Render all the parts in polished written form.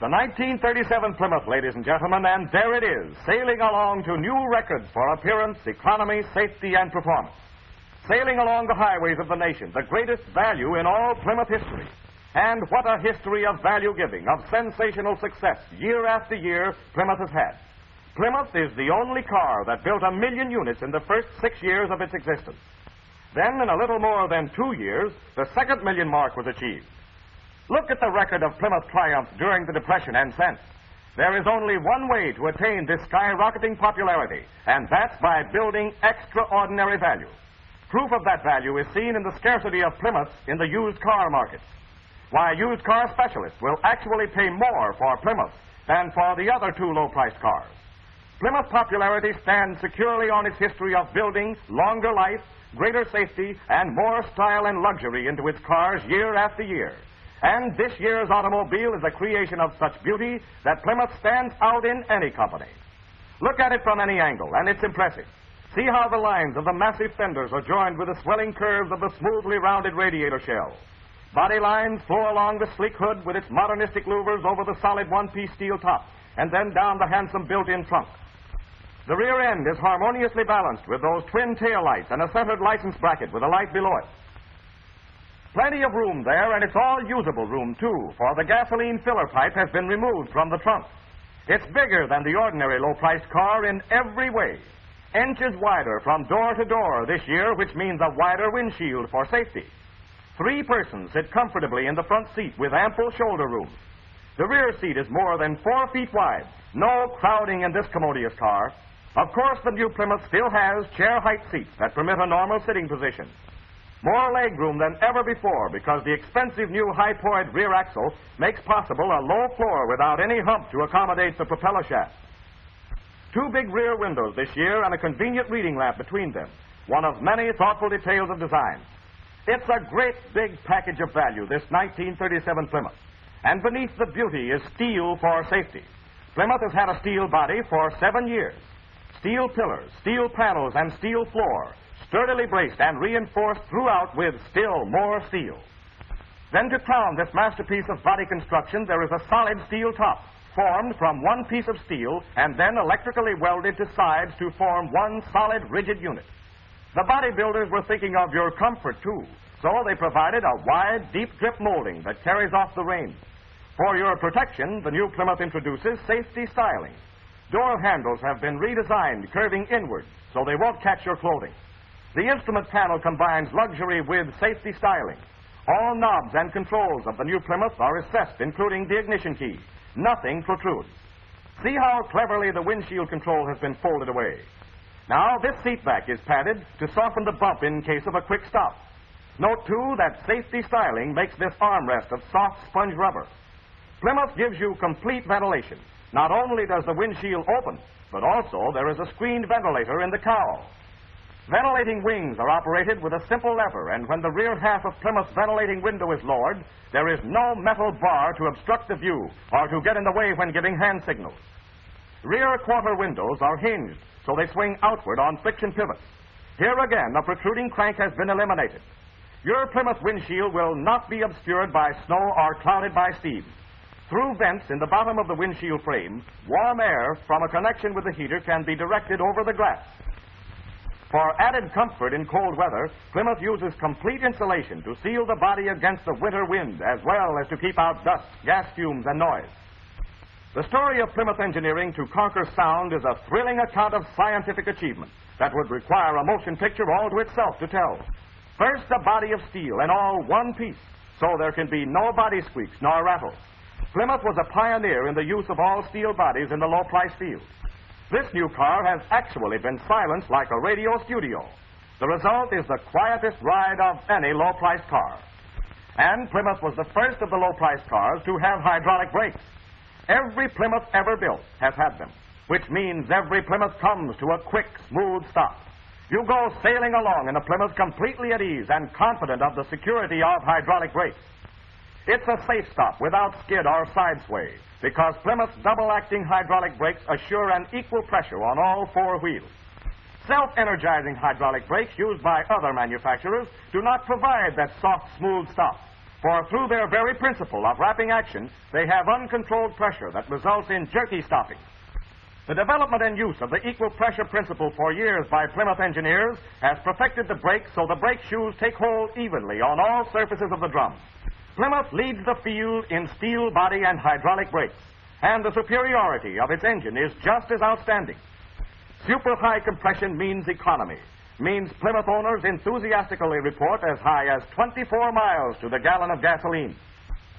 The 1937 Plymouth, ladies and gentlemen, and there it is, sailing along to new records for appearance, economy, safety, and performance. Sailing along the highways of the nation, the greatest value in all Plymouth history. And what a history of value giving, of sensational success, year after year, Plymouth has had. Plymouth is the only car that built 1 million units in the first 6 years of its existence. Then, in a little more than 2 years, the second million mark was achieved. Look at the record of Plymouth triumph during the Depression and since. There is only one way to attain this skyrocketing popularity, and that's by building extraordinary value. Proof of that value is seen in the scarcity of Plymouths in the used car markets. Why, used car specialists will actually pay more for Plymouth than for the other two low-priced cars. Plymouth popularity stands securely on its history of building longer life, greater safety, and more style and luxury into its cars year after year. And this year's automobile is a creation of such beauty that Plymouth stands out in any company. Look at it from any angle, and it's impressive. See how the lines of the massive fenders are joined with the swelling curves of the smoothly rounded radiator shell. Body lines flow along the sleek hood with its modernistic louvers over the solid one-piece steel top, and then down the handsome built-in trunk. The rear end is harmoniously balanced with those twin tail lights and a centered license bracket with a light below it. Plenty of room there, and it's all usable room, too, for the gasoline filler pipe has been removed from the trunk. It's bigger than the ordinary low-priced car in every way. Inches wider from door to door this year, which means a wider windshield for safety. 3 persons sit comfortably in the front seat with ample shoulder room. The rear seat is more than 4 feet wide. No crowding in this commodious car. Of course, the new Plymouth still has chair-height seats that permit a normal sitting position. More leg room than ever before because the expensive new high-powered rear axle makes possible a low floor without any hump to accommodate the propeller shaft. 2 big rear windows this year and a convenient reading lamp between them, one of many thoughtful details of design. It's a great big package of value, this 1937 Plymouth. And beneath the beauty is steel for safety. Plymouth has had a steel body for 7 years. Steel pillars, steel panels, and steel floor, sturdily braced and reinforced throughout with still more steel. Then to crown this masterpiece of body construction, there is a solid steel top, formed from one piece of steel and then electrically welded to sides to form one solid, rigid unit. The bodybuilders were thinking of your comfort, too, so they provided a wide, deep-drip molding that carries off the rain. For your protection, the new Plymouth introduces safety styling. Door handles have been redesigned, curving inward, so they won't catch your clothing. The instrument panel combines luxury with safety styling. All knobs and controls of the new Plymouth are recessed, including the ignition key. Nothing protrudes. See how cleverly the windshield control has been folded away. Now, this seat back is padded to soften the bump in case of a quick stop. Note, too, that safety styling makes this armrest of soft sponge rubber. Plymouth gives you complete ventilation. Not only does the windshield open, but also there is a screened ventilator in the cowl. Ventilating wings are operated with a simple lever, and when the rear half of Plymouth's ventilating window is lowered, there is no metal bar to obstruct the view or to get in the way when giving hand signals. Rear quarter windows are hinged, so they swing outward on friction pivots. Here again, a protruding crank has been eliminated. Your Plymouth windshield will not be obscured by snow or clouded by steam. Through vents in the bottom of the windshield frame, warm air from a connection with the heater can be directed over the glass. For added comfort in cold weather, Plymouth uses complete insulation to seal the body against the winter wind, as well as to keep out dust, gas fumes, and noise. The story of Plymouth engineering to conquer sound is a thrilling account of scientific achievement that would require a motion picture all to itself to tell. First, a body of steel, and all one piece, so there can be no body squeaks nor rattles. Plymouth was a pioneer in the use of all steel bodies in the low-price field. This new car has actually been silenced like a radio studio. The result is the quietest ride of any low-priced car. And Plymouth was the first of the low-priced cars to have hydraulic brakes. Every Plymouth ever built has had them, which means every Plymouth comes to a quick, smooth stop. You go sailing along in a Plymouth completely at ease and confident of the security of hydraulic brakes. It's a safe stop without skid or side sway, because Plymouth's double-acting hydraulic brakes assure an equal pressure on all 4 wheels. Self-energizing hydraulic brakes used by other manufacturers do not provide that soft, smooth stop. For through their very principle of wrapping action, they have uncontrolled pressure that results in jerky stopping. The development and use of the equal pressure principle for years by Plymouth engineers has perfected the brake so the brake shoes take hold evenly on all surfaces of the drum. Plymouth leads the field in steel body and hydraulic brakes, and the superiority of its engine is just as outstanding. Super high compression means economy, means Plymouth owners enthusiastically report as high as 24 miles to the gallon of gasoline.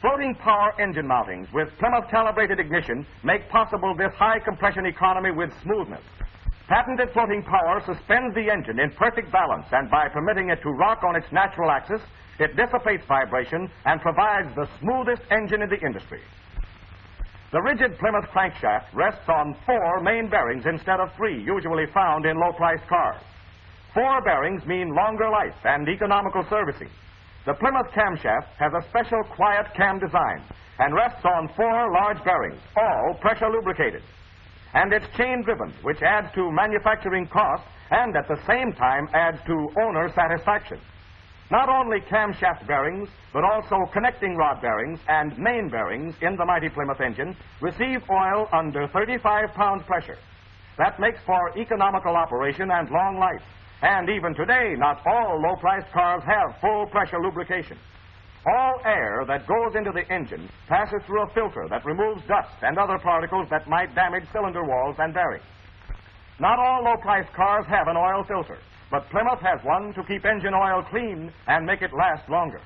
Floating power engine mountings with Plymouth calibrated ignition make possible this high compression economy with smoothness. Patented floating power suspends the engine in perfect balance, and by permitting it to rock on its natural axis, it dissipates vibration and provides the smoothest engine in the industry. The rigid Plymouth crankshaft rests on 4 main bearings instead of 3 usually found in low-priced cars. 4 bearings mean longer life and economical servicing. The Plymouth camshaft has a special quiet cam design and rests on 4 large bearings, all pressure lubricated. And it's chain driven, which adds to manufacturing cost and at the same time adds to owner satisfaction. Not only camshaft bearings, but also connecting rod bearings and main bearings in the mighty Plymouth engine receive oil under 35 pounds pressure. That makes for economical operation and long life. And even today, not all low-priced cars have full-pressure lubrication. All air that goes into the engine passes through a filter that removes dust and other particles that might damage cylinder walls and bearings. Not all low-priced cars have an oil filter, but Plymouth has one to keep engine oil clean and make it last longer.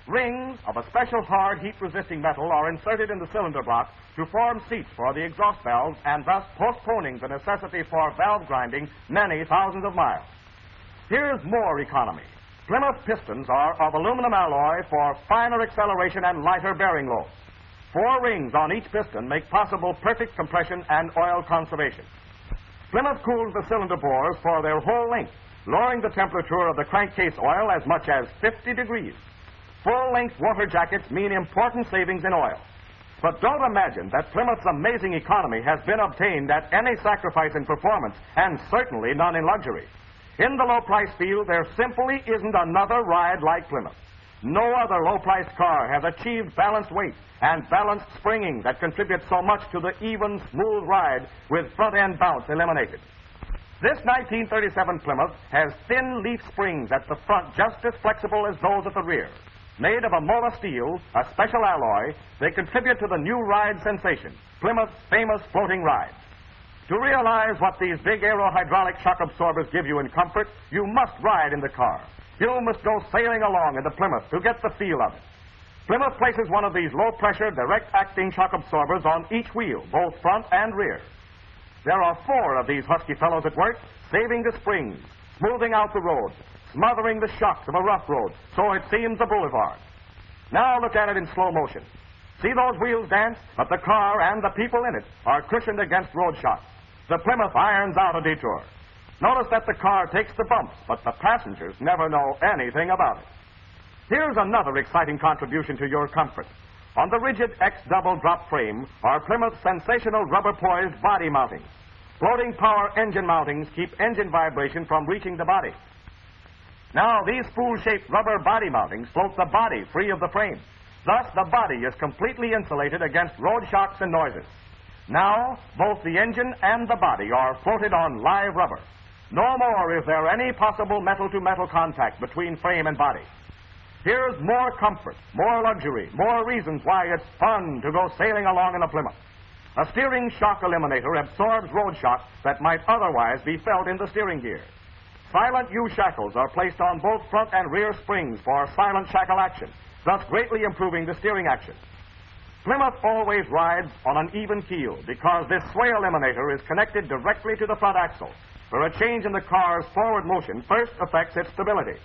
Rings of a special hard heat-resisting metal are inserted in the cylinder block to form seats for the exhaust valves and thus postponing the necessity for valve grinding many thousands of miles. Here's more economy. Plymouth pistons are of aluminum alloy for finer acceleration and lighter bearing loads. 4 rings on each piston make possible perfect compression and oil conservation. Plymouth cools the cylinder bores for their whole length, lowering the temperature of the crankcase oil as much as 50 degrees. Full-length water jackets mean important savings in oil. But don't imagine that Plymouth's amazing economy has been obtained at any sacrifice in performance, and certainly none in luxury. In the low-price field, there simply isn't another ride like Plymouth. No other low-priced car has achieved balanced weight and balanced springing that contributes so much to the even, smooth ride with front-end bounce eliminated. This 1937 Plymouth has thin leaf springs at the front just as flexible as those at the rear. Made of a mola steel, a special alloy, they contribute to the new ride sensation, Plymouth's famous floating ride. To realize what these big aero-hydraulic shock absorbers give you in comfort, you must ride in the car. You must go sailing along in the Plymouth to get the feel of it. Plymouth places one of these low-pressure, direct-acting shock absorbers on each wheel, both front and rear. There are 4 of these husky fellows at work, saving the springs, smoothing out the road, smothering the shocks of a rough road so it seems a boulevard. Now look at it in slow motion. See those wheels dance? But the car and the people in it are cushioned against road shocks. The Plymouth irons out a detour. Notice that the car takes the bumps, but the passengers never know anything about it. Here's another exciting contribution to your comfort. On the rigid X double drop frame are Plymouth's sensational rubber-poised body mountings. Floating power engine mountings keep engine vibration from reaching the body. Now, these spool-shaped rubber body mountings float the body free of the frame. Thus, the body is completely insulated against road shocks and noises. Now, both the engine and the body are floated on live rubber. No more is there any possible metal-to-metal contact between frame and body. Here's more comfort, more luxury, more reasons why it's fun to go sailing along in a Plymouth. A steering shock eliminator absorbs road shock that might otherwise be felt in the steering gear. Silent U-shackles are placed on both front and rear springs for silent shackle action, thus greatly improving the steering action. Plymouth always rides on an even keel because this sway eliminator is connected directly to the front axle, where a change in the car's forward motion first affects its stability.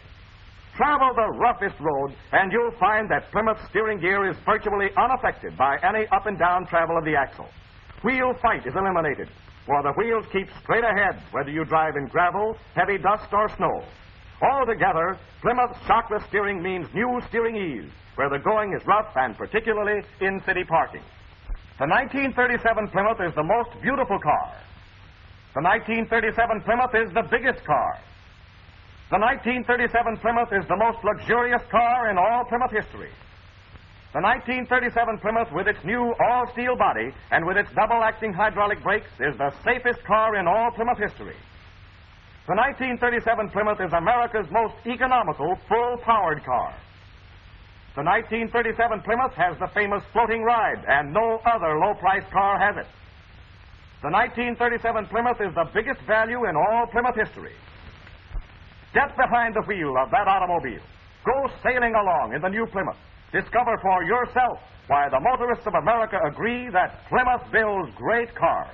Travel the roughest road, and you'll find that Plymouth's steering gear is virtually unaffected by any up and down travel of the axle. Wheel fight is eliminated, for the wheels keep straight ahead, whether you drive in gravel, heavy dust, or snow. Altogether, Plymouth's shockless steering means new steering ease, where the going is rough and particularly in city parking. The 1937 Plymouth is the most beautiful car. The 1937 Plymouth is the biggest car. The 1937 Plymouth is the most luxurious car in all Plymouth history. The 1937 Plymouth, with its new all-steel body and with its double-acting hydraulic brakes, is the safest car in all Plymouth history. The 1937 Plymouth is America's most economical, full-powered car. The 1937 Plymouth has the famous floating ride, and no other low-priced car has it. The 1937 Plymouth is the biggest value in all Plymouth history. Get behind the wheel of that automobile. Go sailing along in the new Plymouth. Discover for yourself why the motorists of America agree that Plymouth builds great cars.